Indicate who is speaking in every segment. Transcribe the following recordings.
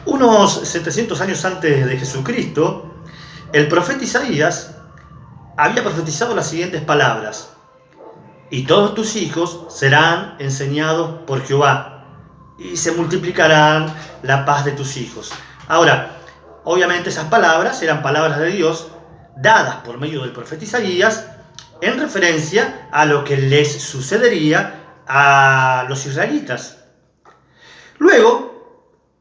Speaker 1: Unos 700 años antes de Jesucristo, el profeta Isaías había profetizado las siguientes palabras: y todos tus hijos serán enseñados por Jehová, y se multiplicarán la paz de tus hijos. Ahora, obviamente esas palabras eran palabras de Dios dadas por medio del profeta Isaías en referencia a lo que les sucedería a los israelitas. Luego,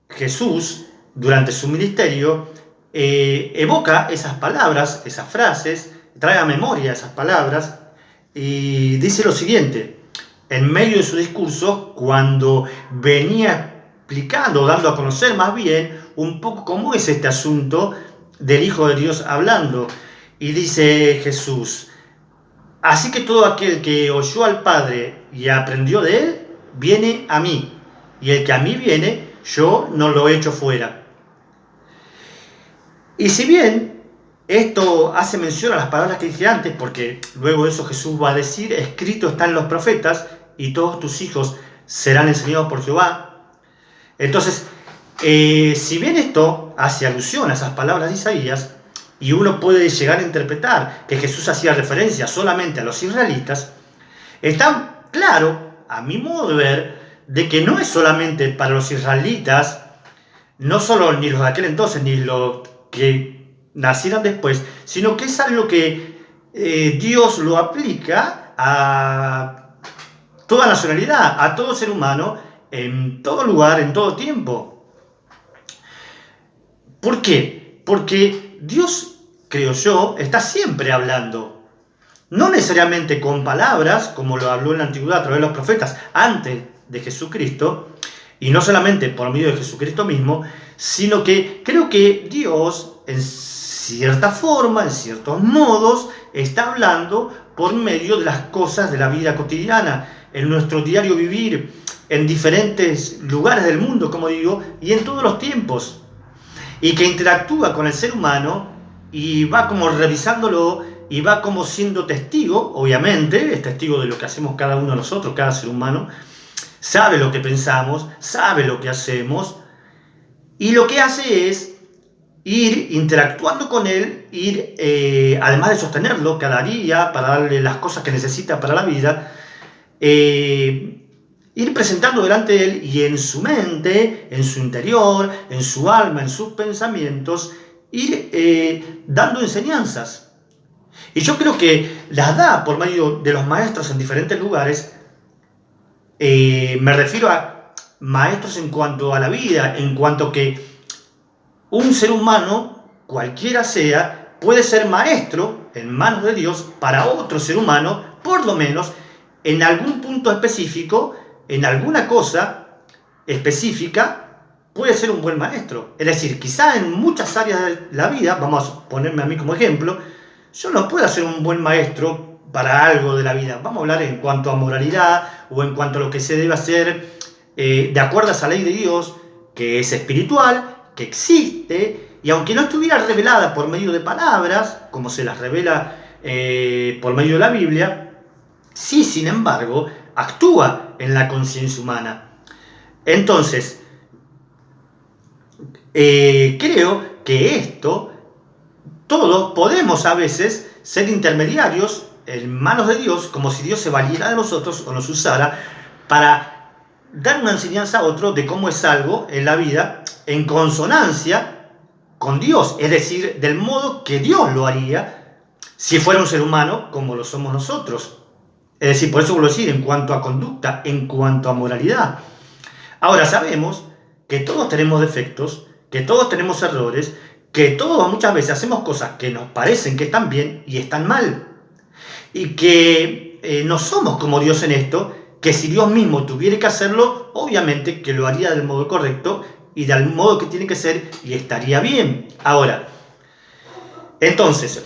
Speaker 1: Jesús, durante su ministerio, evoca esas palabras, esas frases, trae a memoria esas palabras y dice lo siguiente, en medio de su discurso, cuando venía explicando, dando a conocer más bien un poco cómo es este asunto del Hijo de Dios hablando. Y dice Jesús: así que todo aquel que oyó al Padre y aprendió de él, viene a mí. Y el que a mí viene, yo no lo echo fuera. Y si bien esto hace mención a las palabras que dije antes, porque luego de eso Jesús va a decir, escrito está en los profetas, y todos tus hijos serán enseñados por Jehová. Entonces, si bien esto hace alusión a esas palabras de Isaías, y uno puede llegar a interpretar que Jesús hacía referencia solamente a los israelitas, está claro, a mi modo de ver, de que no es solamente para los israelitas, no solo ni los de aquel entonces, ni los que nacieran después, sino que es algo que Dios lo aplica a toda nacionalidad, a todo ser humano, en todo lugar, en todo tiempo. ¿Por qué? Porque Dios, creo yo, está siempre hablando. No necesariamente con palabras, como lo habló en la antigüedad a través de los profetas, antes de Jesucristo, y no solamente por medio de Jesucristo mismo, sino que creo que Dios, en cierta forma, en ciertos modos, está hablando por medio de las cosas de la vida cotidiana, en nuestro diario vivir, en diferentes lugares del mundo, como digo, y en todos los tiempos, y que interactúa con el ser humano y va como revisándolo y va como siendo testigo, obviamente, es testigo de lo que hacemos cada uno de nosotros, cada ser humano, sabe lo que pensamos, sabe lo que hacemos, y lo que hace es ir interactuando con él, ir, además de sostenerlo cada día para darle las cosas que necesita para la vida, ir presentando delante de él y en su mente, en su interior, en su alma, en sus pensamientos, ir dando enseñanzas. Y yo creo que las da por medio de los maestros en diferentes lugares. Me refiero a maestros en cuanto a la vida, en cuanto que un ser humano, cualquiera sea, puede ser maestro en manos de Dios para otro ser humano, por lo menos en algún punto específico, en alguna cosa específica, puede ser un buen maestro. Es decir, quizá en muchas áreas de la vida, vamos a ponerme a mí como ejemplo, yo no puedo ser un buen maestro para algo de la vida. Vamos a hablar en cuanto a moralidad o en cuanto a lo que se debe hacer de acuerdo a esa ley de Dios, que es espiritual, que existe, y aunque no estuviera revelada por medio de palabras, como se las revela por medio de la Biblia, sí, sin embargo, actúa en la conciencia humana. Entonces, creo que esto, todos podemos a veces ser intermediarios en manos de Dios, como si Dios se valiera de nosotros o nos usara para dar una enseñanza a otro de cómo es algo en la vida en consonancia con Dios, es decir, del modo que Dios lo haría si fuera un ser humano como lo somos nosotros. Es decir, por eso vuelvo a decir, en cuanto a conducta, en cuanto a moralidad. Ahora sabemos que todos tenemos defectos, que todos tenemos errores, que todos muchas veces hacemos cosas que nos parecen que están bien y están mal. Y que no somos como Dios en esto, que si Dios mismo tuviera que hacerlo, obviamente que lo haría del modo correcto y del modo que tiene que ser y estaría bien. Ahora, entonces,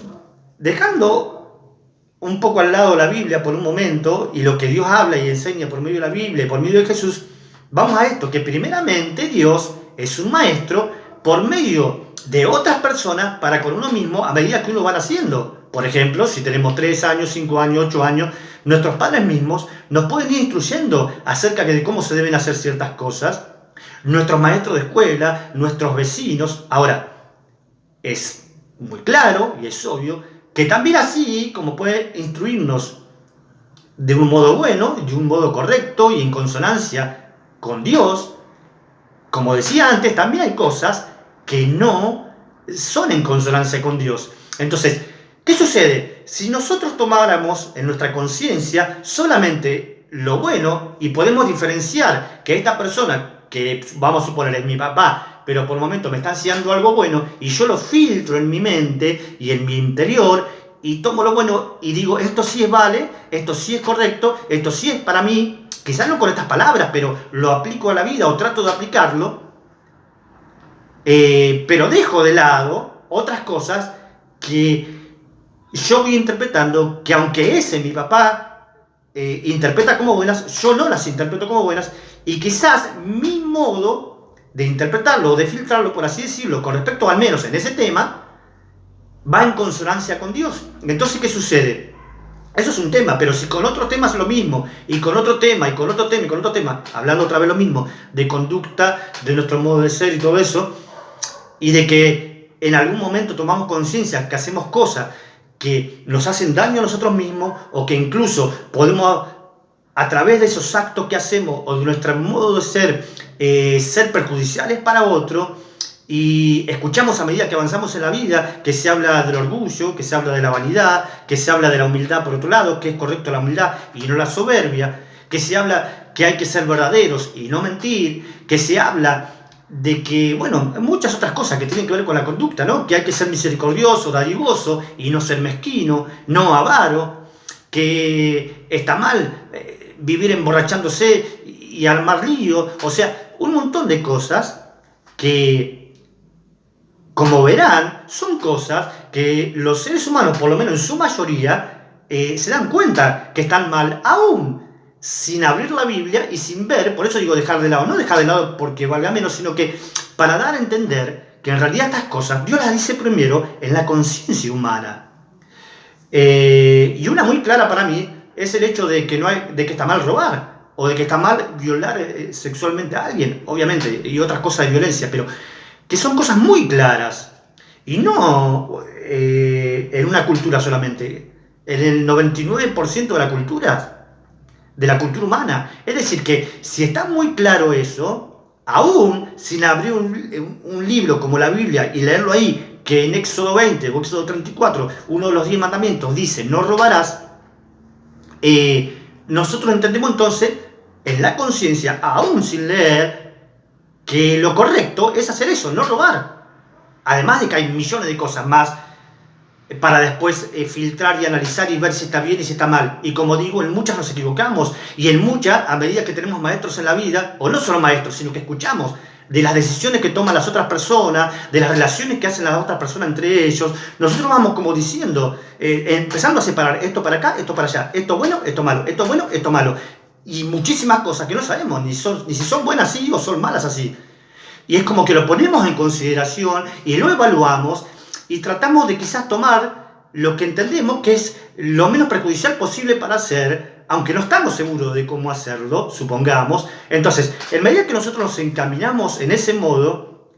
Speaker 1: dejando un poco al lado la Biblia por un momento y lo que Dios habla y enseña por medio de la Biblia y por medio de Jesús, vamos a esto, que primeramente Dios es un maestro por medio de otras personas para con uno mismo a medida que uno va haciendo. Por ejemplo, si tenemos 3 años, 5 años, 8 años, nuestros padres mismos nos pueden ir instruyendo acerca de cómo se deben hacer ciertas cosas. nuestros maestros de escuela, nuestros vecinos. Ahora, es muy claro y es obvio que también así como puede instruirnos de un modo bueno, de un modo correcto y en consonancia con Dios, como decía antes, también hay cosas que no son en consonancia con Dios. Entonces, ¿qué sucede? Si nosotros tomáramos en nuestra conciencia solamente lo bueno y podemos diferenciar que esta persona, que vamos a suponer es mi papá, pero por el momento me está enseñando algo bueno y yo lo filtro en mi mente y en mi interior y tomo lo bueno y digo, esto sí es vale, esto sí es correcto, esto sí es para mí, quizás no con estas palabras, pero lo aplico a la vida o trato de aplicarlo, pero dejo de lado otras cosas que yo voy interpretando, que aunque ese mi papá interpreta como buenas, yo no las interpreto como buenas, y quizás mi modo de interpretarlo o de filtrarlo, por así decirlo, con respecto al menos en ese tema, va en consonancia con Dios. Entonces, ¿qué sucede? Eso es un tema, pero si con otro tema es lo mismo, y con otro tema, y con otro tema, y con otro tema, hablando otra vez lo mismo, de conducta, de nuestro modo de ser y todo eso, y de que en algún momento tomamos conciencia que hacemos cosas que nos hacen daño a nosotros mismos, o que incluso podemos, a través de esos actos que hacemos, o de nuestro modo de ser perjudiciales para otro, y escuchamos a medida que avanzamos en la vida que se habla del orgullo, que se habla de la vanidad, que se habla de la humildad por otro lado, que es correcto la humildad y no la soberbia, que se habla que hay que ser verdaderos y no mentir, que se habla de que, bueno, muchas otras cosas que tienen que ver con la conducta, ¿no? Que hay que ser misericordioso, dadivoso y no ser mezquino, no avaro, que está mal vivir emborrachándose y armar lío, o sea, un montón de cosas que, como verán, son cosas que los seres humanos, por lo menos en su mayoría, se dan cuenta que están mal, aún sin abrir la Biblia y sin ver. Por eso digo dejar de lado, no dejar de lado porque valga menos, sino que para dar a entender que en realidad estas cosas Dios las dice primero en la conciencia humana. Y una muy clara para mí es el hecho de que, de que está mal robar, o de que está mal violar sexualmente a alguien, obviamente, y otras cosas de violencia, pero que son cosas muy claras, y no en una cultura solamente, en el 99% de la cultura humana. Es decir, que si está muy claro eso, aún sin abrir un libro como la Biblia y leerlo ahí, que en Éxodo 20 o Éxodo 34, uno de los 10 mandamientos dice, no robarás, nosotros entendemos entonces, en la conciencia, aún sin leer, que lo correcto es hacer eso, no robar. Además de que hay millones de cosas más para después filtrar y analizar y ver si está bien y si está mal. Y como digo, en muchas nos equivocamos, y en muchas, a medida que tenemos maestros en la vida, o no solo maestros, sino que escuchamos de las decisiones que toman las otras personas, de las relaciones que hacen las otras personas entre ellos, nosotros vamos como diciendo, empezando a separar esto para acá, esto para allá, esto bueno, esto malo, esto bueno, esto malo, y muchísimas cosas que no sabemos ni si son buenas así o son malas así. Y es como que lo ponemos en consideración y lo evaluamos y tratamos de quizás tomar lo que entendemos que es lo menos perjudicial posible para hacer, aunque no estamos seguros de cómo hacerlo, supongamos. Entonces, en medida que nosotros nos encaminamos en ese modo,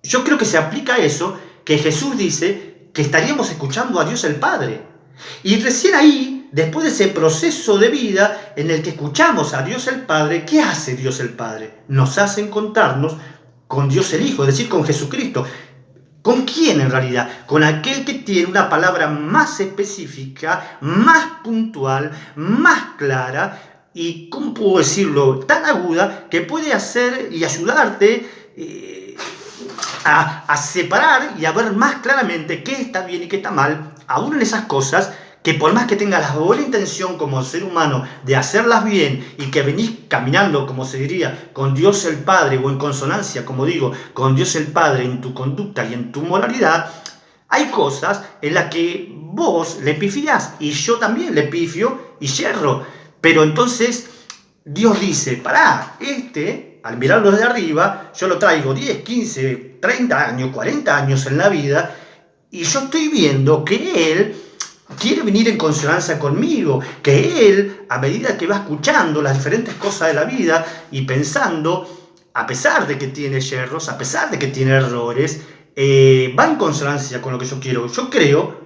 Speaker 1: yo creo que se aplica eso, que Jesús dice que estaríamos escuchando a Dios el Padre. Y recién ahí, después de ese proceso de vida en el que escuchamos a Dios el Padre, ¿qué hace Dios el Padre? Nos hace encontrarnos con Dios el Hijo, es decir, con Jesucristo. ¿Con quién en realidad? Con aquel que tiene una palabra más específica, más puntual, más clara y, ¿cómo puedo decirlo?, tan aguda que puede hacer y ayudarte a separar y a ver más claramente qué está bien y qué está mal, aún en esas cosas que por más que tengas la buena intención como ser humano de hacerlas bien y que venís caminando, como se diría, con Dios el Padre o en consonancia, como digo, con Dios el Padre en tu conducta y en tu moralidad, hay cosas en las que vos le pifiás y yo también le pifio y yerro. Pero entonces Dios dice, pará, al mirarlo desde arriba, yo lo traigo 10, 15, 30 años, 40 años en la vida y yo estoy viendo que Él quiere venir en consonancia conmigo, que Él, a medida que va escuchando las diferentes cosas de la vida y pensando, a pesar de que tiene yerros, a pesar de que tiene errores, va en consonancia con lo que yo quiero. Yo creo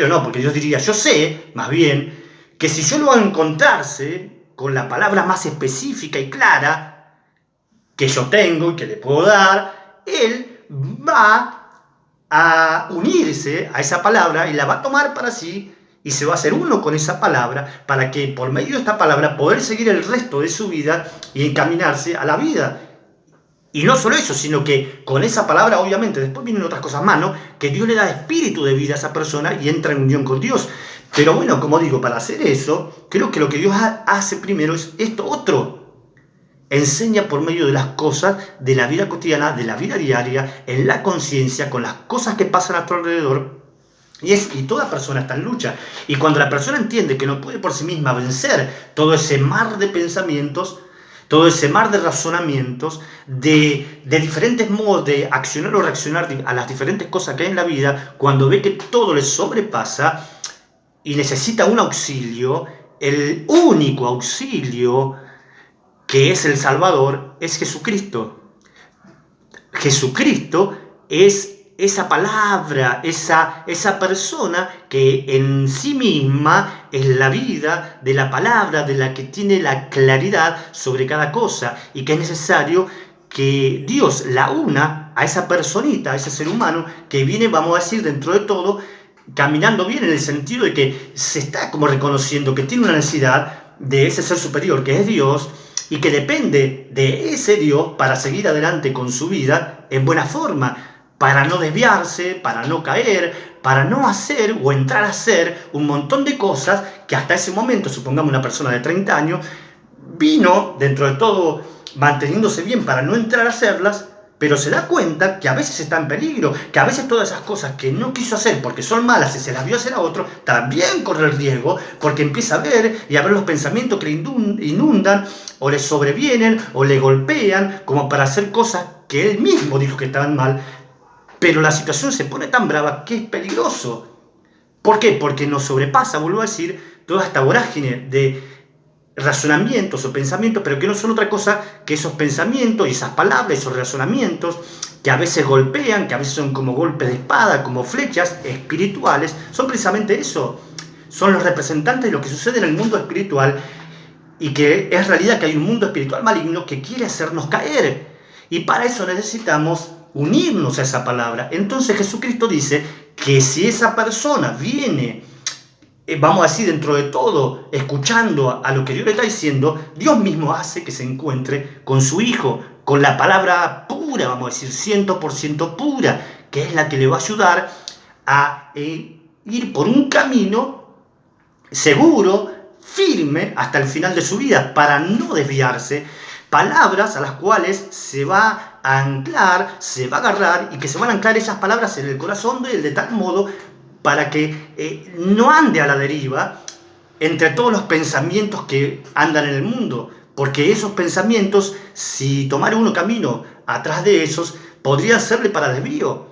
Speaker 1: no, porque yo diría, yo sé, más bien, que si yo lo hago encontrarse con la palabra más específica y clara que yo tengo y que le puedo dar, él va a unirse a esa palabra y la va a tomar para sí y se va a hacer uno con esa palabra para que por medio de esta palabra poder seguir el resto de su vida y encaminarse a la vida. Y no solo eso, sino que con esa palabra, obviamente, después vienen otras cosas más, ¿no? Que Dios le da espíritu de vida a esa persona y entra en unión con Dios. Pero bueno, como digo, para hacer eso, creo que lo que Dios hace primero es esto otro. Enseña por medio de las cosas de la vida cotidiana, de la vida diaria, en la conciencia, con las cosas que pasan a tu alrededor. Y toda persona está en lucha. Y cuando la persona entiende que no puede por sí misma vencer todo ese mar de pensamientos, todo ese mar de razonamientos, de diferentes modos de accionar o reaccionar a las diferentes cosas que hay en la vida, cuando ve que todo le sobrepasa y necesita un auxilio, el único auxilio que es el Salvador, es Jesucristo. Jesucristo es esa palabra, esa persona que en sí misma es la vida de la palabra, de la que tiene la claridad sobre cada cosa y que es necesario que Dios la una a esa personita, a ese ser humano que viene, vamos a decir, dentro de todo, caminando bien en el sentido de que se está como reconociendo que tiene una necesidad de ese ser superior que es Dios y que depende de ese Dios para seguir adelante con su vida en buena forma, para no desviarse, para no caer, para no hacer o entrar a hacer un montón de cosas que hasta ese momento, supongamos una persona de 30 años, vino dentro de todo manteniéndose bien para no entrar a hacerlas, pero se da cuenta que a veces está en peligro, que a veces todas esas cosas que no quiso hacer porque son malas y se las vio hacer a otro, también corre el riesgo porque empieza a ver y a ver los pensamientos que le inundan o le sobrevienen o le golpean como para hacer cosas que él mismo dijo que estaban mal, pero la situación se pone tan brava que es peligroso. ¿Por qué? Porque nos sobrepasa, vuelvo a decir, toda esta vorágine de razonamientos o pensamientos, pero que no son otra cosa que esos pensamientos y esas palabras, esos razonamientos que a veces golpean, que a veces son como golpes de espada, como flechas espirituales, son precisamente eso. Son los representantes de lo que sucede en el mundo espiritual y que es realidad que hay un mundo espiritual maligno que quiere hacernos caer. Y para eso necesitamos unirnos a esa palabra. Entonces Jesucristo dice que si esa persona viene, vamos a decir, dentro de todo, escuchando a lo que Dios le está diciendo, Dios mismo hace que se encuentre con su Hijo, con la palabra pura, vamos a decir, 100% pura, que es la que le va a ayudar a ir por un camino seguro, firme, hasta el final de su vida, para no desviarse. Palabras a las cuales se va a anclar, se va a agarrar y que se van a anclar esas palabras en el corazón de él de tal modo para que no ande a la deriva entre todos los pensamientos que andan en el mundo. Porque esos pensamientos, si tomara uno camino atrás de esos, podrían serle para desvío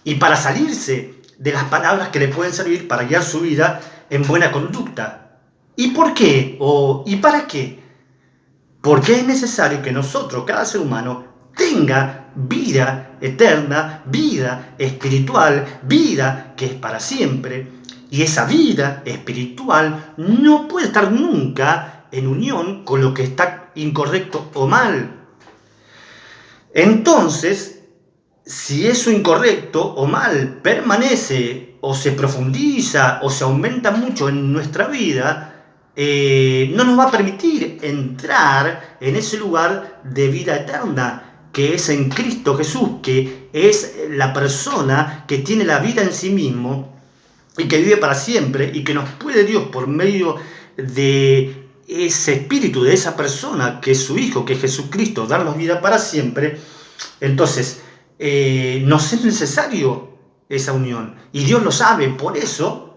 Speaker 1: y para salirse de las palabras que le pueden servir para guiar su vida en buena conducta. ¿Y por qué? ¿Y para qué? Porque es necesario que nosotros, cada ser humano, tenga vida eterna, vida espiritual, vida que es para siempre. Y esa vida espiritual no puede estar nunca en unión con lo que está incorrecto o mal. Entonces, si eso incorrecto o mal permanece o se profundiza o se aumenta mucho en nuestra vida, no nos va a permitir entrar en ese lugar de vida eterna que es en Cristo Jesús, que es la persona que tiene la vida en sí mismo y que vive para siempre y que nos puede Dios por medio de ese espíritu de esa persona que es su Hijo, que es Jesucristo, darnos vida para siempre. Entonces nos es necesario esa unión y Dios lo sabe, por eso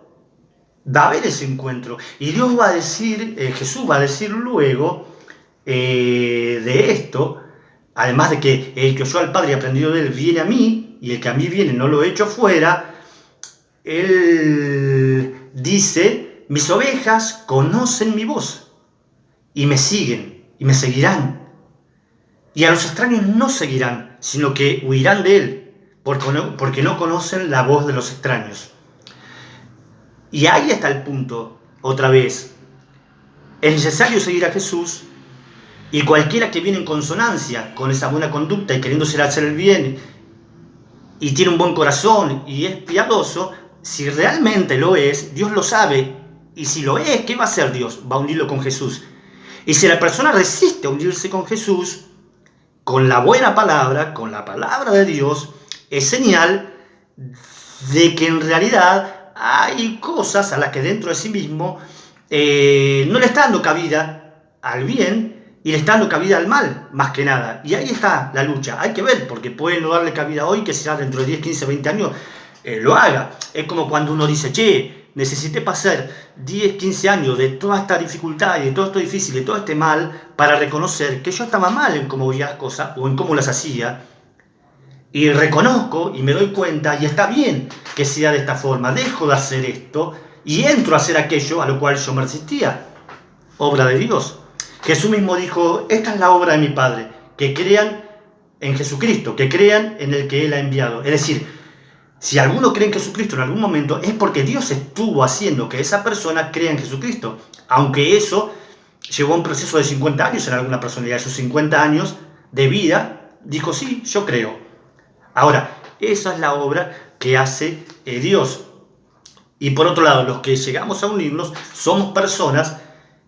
Speaker 1: va a haber ese encuentro. Y Dios va a decir, Jesús va a decir luego de esto, además de que el que oyó al Padre y aprendió de él viene a mí, y el que a mí viene no lo echo fuera, él dice, mis ovejas conocen mi voz, y me siguen, y me seguirán. Y a los extraños no seguirán, sino que huirán de él, porque no conocen la voz de los extraños. Y ahí está el punto, otra vez. Es necesario seguir a Jesús, y cualquiera que viene en consonancia con esa buena conducta y queriéndose hacer el bien, y tiene un buen corazón y es piadoso, si realmente lo es, Dios lo sabe. Y si lo es, ¿qué va a hacer Dios? Va a unirlo con Jesús. Y si la persona resiste a unirse con Jesús, con la buena palabra, con la palabra de Dios, es señal de que en realidad hay cosas a las que dentro de sí mismo no le está dando cabida al bien y le está dando cabida al mal, más que nada. Y ahí está la lucha. Hay que ver, porque puede no darle cabida hoy, que será dentro de 10, 15, 20 años lo haga. Es como cuando uno dice, che, necesité pasar 10, 15 años de toda esta dificultad y de todo esto difícil, de todo este mal, para reconocer que yo estaba mal en cómo veía las cosas o en cómo las hacía. Y reconozco y me doy cuenta, y está bien que sea de esta forma. Dejo de hacer esto y entro a hacer aquello a lo cual yo me resistía. Obra de Dios. Jesús mismo dijo, esta es la obra de mi Padre, que crean en Jesucristo, que crean en el que Él ha enviado. Es decir, si alguno cree en Jesucristo en algún momento, es porque Dios estuvo haciendo que esa persona crea en Jesucristo. Aunque eso llevó un proceso de 50 años en alguna persona, y a sus 50 años de vida, dijo, sí, yo creo. Ahora, esa es la obra que hace Dios. Y por otro lado, los que llegamos a unirnos somos personas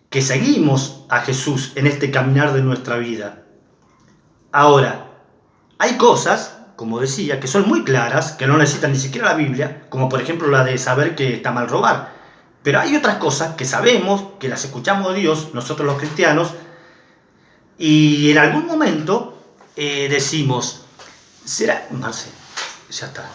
Speaker 1: que seguimos a Jesús en este caminar de nuestra vida. Ahora, hay cosas, como decía, que son muy claras, que no necesitan ni siquiera la Biblia, como por ejemplo la de saber que está mal robar. Pero hay otras cosas que sabemos, que las escuchamos de Dios, nosotros los cristianos, y en algún momento decimos, ¿será? Marce, ya está.